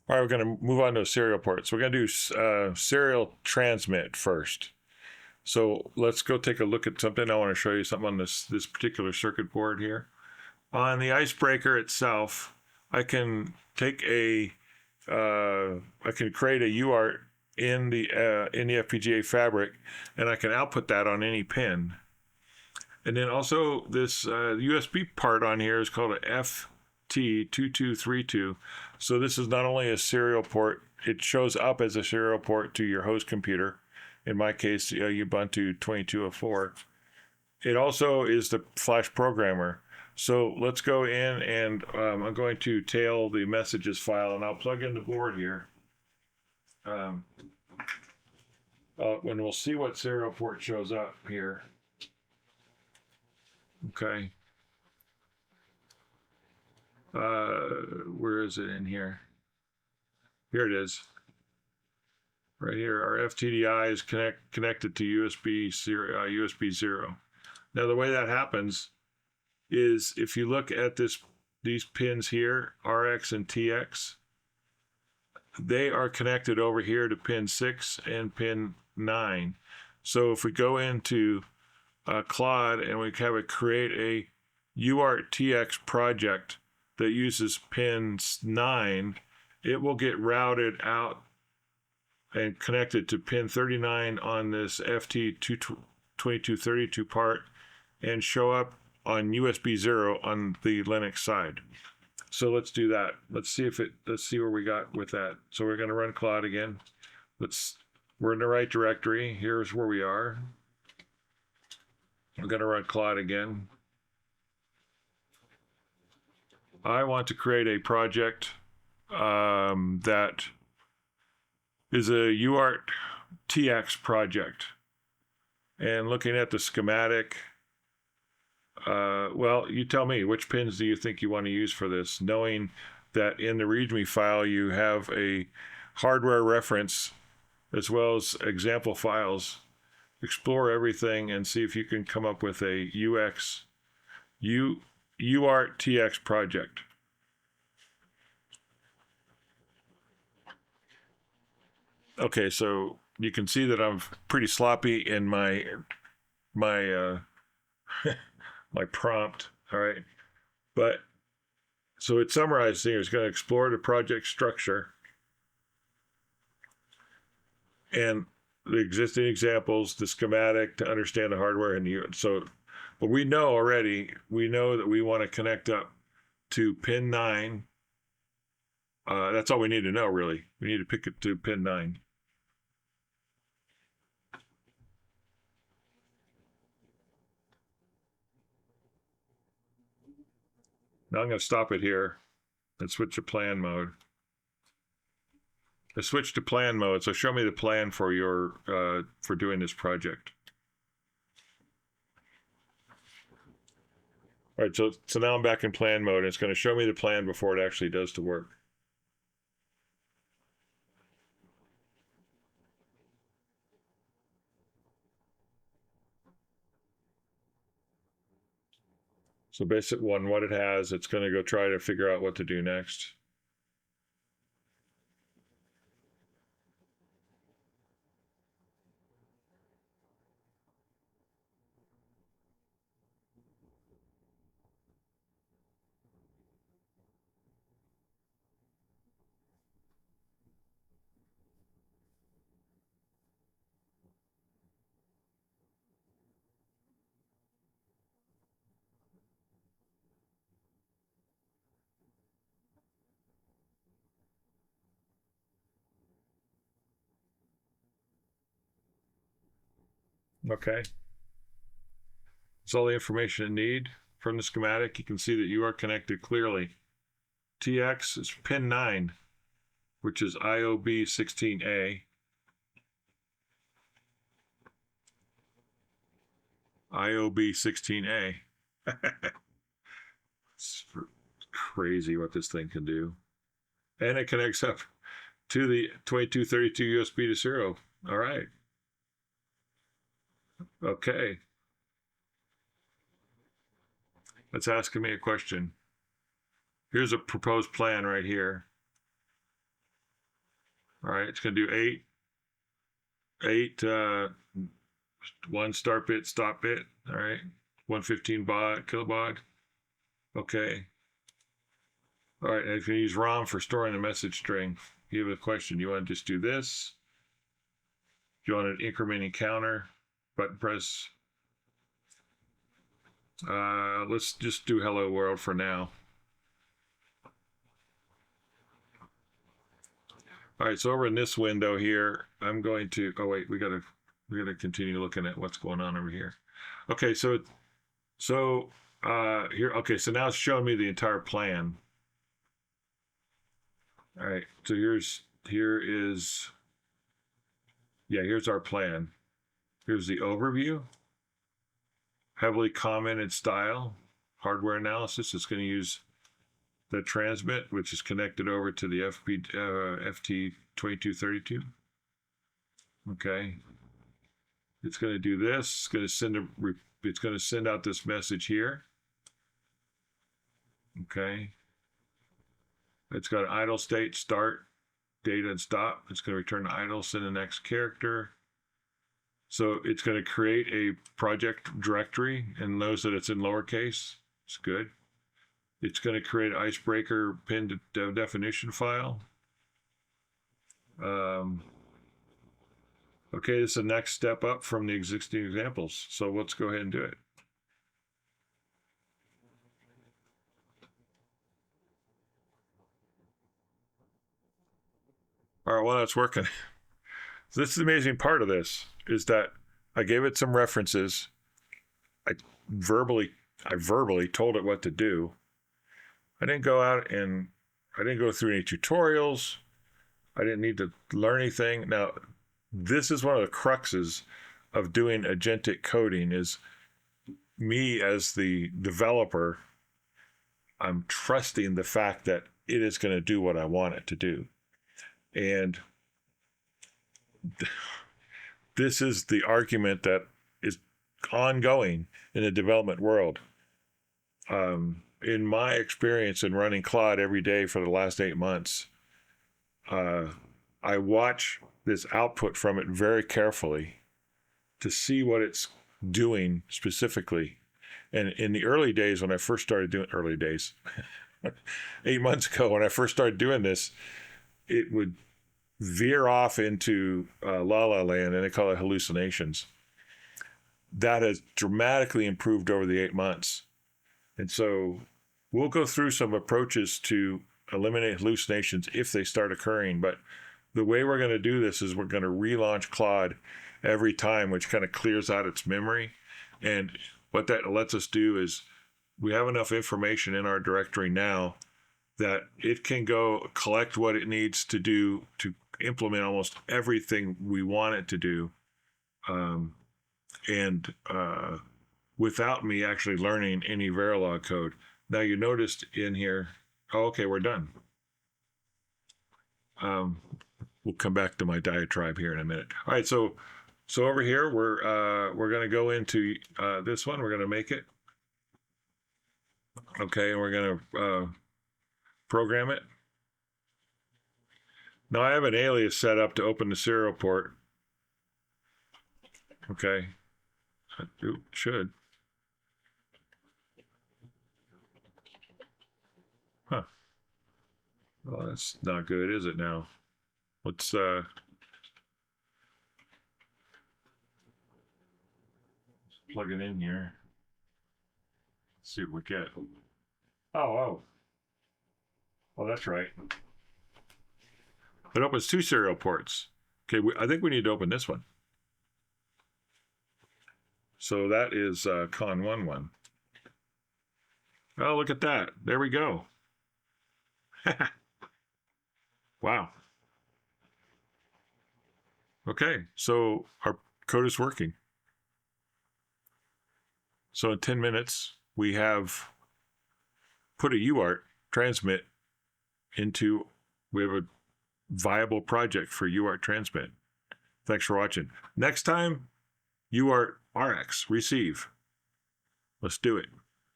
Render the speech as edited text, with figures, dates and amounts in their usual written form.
All right, we're going to move on to a serial port. So we're going to do serial transmit first. So let's go take a look at something. I want to show you something on this particular circuit board here. On the iCEBreaker itself, I can take I can create a UART in the FPGA fabric, and I can output that on any pin. And then also this USB part on here is called a FT2232. So this is not only a serial port, it shows up as a serial port to your host computer. In my case, Ubuntu 2204. It also is the flash programmer. So let's go in and I'm going to tail the messages file, and I'll plug in the board here. And we'll see what serial port shows up here. Okay. Where is it in here? Here it is. Right here, our FTDI is connected to USB 0. Now the way that happens is if you look at these pins here, RX and TX, they are connected over here to pin 6 and pin 9. So if we go into Claude and we have it create a UART TX project that uses pin 9, it will get routed out and connected to pin 39 on this FT2232 part and show up on USB 0 on the Linux side. So let's do that. Let's see where we got with that. So we're going to run Claude again. We're in the right directory. Here's where we are. We're going to run Claude again. I want to create a project that is a UART TX project. And looking at the schematic, well, you tell me, which pins do you think you want to use for this? Knowing that in the README file, you have a hardware reference as well as example files. Explore everything and see if you can come up with a UART TX project. Okay, so you can see that I'm pretty sloppy in my my prompt. All right, but so it summarizes here. It's going to explore the project structure and the existing examples, the schematic to understand the hardware and so. But we know already. We know that we want to connect up to pin 9. That's all we need to know, really. We need to pick it to pin 9. Now I'm going to stop it here and switch to plan mode. I switched to plan mode, so show me the plan for your for doing this project. All right, so now I'm back in plan mode, and it's going to show me the plan before it actually does the work. So based on what it has, it's going to go try to figure out what to do next. Okay. That's all the information it need. From the schematic, you can see that you are connected clearly. TX is pin 9, which is IOB16A. IOB16A. It's crazy what this thing can do. And it connects up to the 2232 USB-to-serial. All right. Okay. It's asking me a question. Here's a proposed plan right here. All right, it's going to do eight 1 start bit, stop bit. All right, 115 baud, kilobaud. Okay. All right, and you can use ROM for storing the message string. If you have a question, you want to just do this. If you want an incrementing counter, button press. Let's just do hello world for now. All right, so over in this window here, I'm going to, oh wait, we gotta continue looking at what's going on over here. Okay, so here, okay, so now it's showing me the entire plan. All right, so here's our plan. Here's the overview, heavily commented style, hardware analysis. It's going to use the transmit, which is connected over to the FT2232. Okay. It's going to do this. It's going to send out this message here. Okay. It's got an idle state, start, data, and stop. It's going to return to idle, send the next character. So it's going to create a project directory and knows that it's in lowercase. It's good. It's going to create an iCEBreaker pinned definition file. Okay, this is the next step up from the existing examples. So let's go ahead and do it. All right, well, that's working. So this is the amazing part of this, is that I gave it some references. I verbally told it what to do. I didn't go out and I didn't go through any tutorials. I didn't need to learn anything. Now, this is one of the cruxes of doing agentic coding, is me as the developer, I'm trusting the fact that it is going to do what I want it to do. And this is the argument that is ongoing in the development world. In my experience in running Claude every day for the last 8 months, I watch this output from it very carefully to see what it's doing specifically. And in the early days, when I first started doing 8 months ago, when I first started doing this, it would veer off into la la land, and they call it hallucinations. That has dramatically improved over the 8 months. And so we'll go through some approaches to eliminate hallucinations if they start occurring. But the way we're going to do this is we're going to relaunch Claude every time, which kind of clears out its memory. And what that lets us do is we have enough information in our directory now that it can go collect what it needs to do to implement almost everything we want it to do. Without me actually learning any Verilog code. Now you noticed in here, oh, okay, we're done. We'll come back to my diatribe here in a minute. All right, so over here, we're going to go into this one. We're going to make it. Okay, and we're going to program it. Now I have an alias set up to open the serial port. Okay, it should. Huh. Well, that's not good, is it now? Let's plug it in here. Let's see what we get. Oh, that's right. It opens 2 serial ports. Okay, I think we need to open this one. So that is con11. Oh, look at that. There we go. Wow. Okay, so our code is working. So in 10 minutes, we have put a UART transmit into, we have a viable project for UART transmit. Thanks for watching. Next time, UART RX, receive. Let's do it.